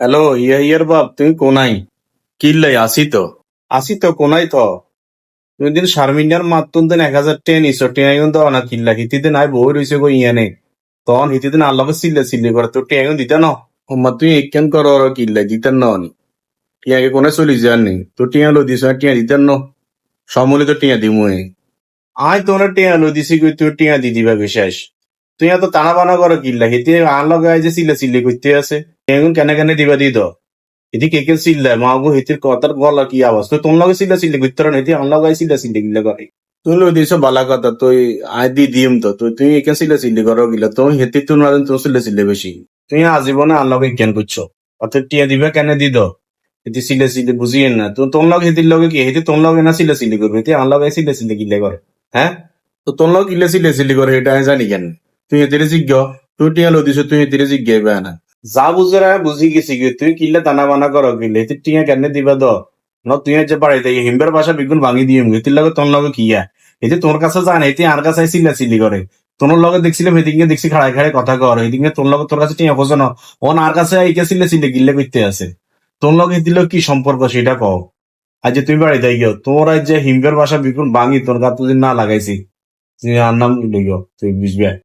Hello, ইয়ার বাপ তুমি কোনাই? কিল্লাই আসি তো কোনাই তো। তুমি দিন শারমিনার মাতুন দিন 1,000 টিয়া নিছো, টিয়া কিন্তু না কিল্লা হিতিতে নাই বই রইছে গো ইয়ানে। তখন হিতিতে না আল্লাহকে সিল্লে সিল্লে করে তো টিয়া কিন্তু দিতে ন। হোম্মা তুই একখান করো আর কিল্লা দিতেন ন নি। টিয়াকে কোনে চলি যান নি তো টিয়া লো দিছো টিয়া দিতেন ন। সমূলে তো টিয়া দিমুই। আয় তোরা টিয়া লো দিছি কই তুই টিয়া দি দিবা বিশেষ। তুই এত টানা বানা করো কিল্লা হিতে আল্লাহকে আই যে সিল্লে সিল্লে করতে আছে। টিয়া কেনে কেনে দিবা দি দাও। এটি কে কে চিল্লা মাগো হিতির কথার গলা কি আওয়াজ তো তোমরা চিল্লা চিল্লি করতে হেতি আমরা গাই চিল্লা চিল্লি গিলা করে তুই লো দিছ বালা কথা তুই আই দি দিম তো তুই একে চিল্লা চিল্লি করো গিলা তুই হেতি তুই না তুই চিল্লা চিল্লি বেশি তুই আজীবনে আল্লাহকে জ্ঞান করছো অর্থাৎ টিয়া দিবে কেন দি দো হেতি চিল্লা চিল্লি বুঝিয়ে না তো তোমরা হেতির লগে কি হেতি তোমরা না চিল্লা চিল্লি করবে হেতি আল্লাহ গাই চিল্লা চিল্লি গিলে করে হ্যাঁ তো তোমরা কিল্লা চিল্লা চিল্লি করে এটা আমি জানি কেন তুই হেতিরে জিজ্ঞ তুই টিয়া লো দিছ তুই হেতিরে জিজ্ঞাইবে না যা বুঝে রা বুঝি গেছি গে তুই কিল্লে টানা বানা করো গিলে তুই টিয়া কেন দিবা দ ন তুই যে বাড়িতে হিম্বের বাসা বিগুন ভাঙি দিয়ে এতির লগে তোর লগে কিয়া এতে তোর কাছে জান এতে আর কাছে চিল্লা চিল্লি করে তোর লগে দেখছিলাম এদিকে দেখছি খাড়াই খাড়াই কথা কর এদিকে তোর লগে তোর কাছে টিয়া খোঁজো না ওন আর কাছে আইকে চিল্লে চিল্লে গিল্লে করতে আছে তোর লগে দিল কি সম্পর্ক সেটা কও আজ যে তুই বাড়িতে গিয়ে তোর আজ যে হিম্বের বাসা বিগুন ভাঙি তোর গা তুই না লাগাইছি তুই আর নাম লইও তুই বুঝবে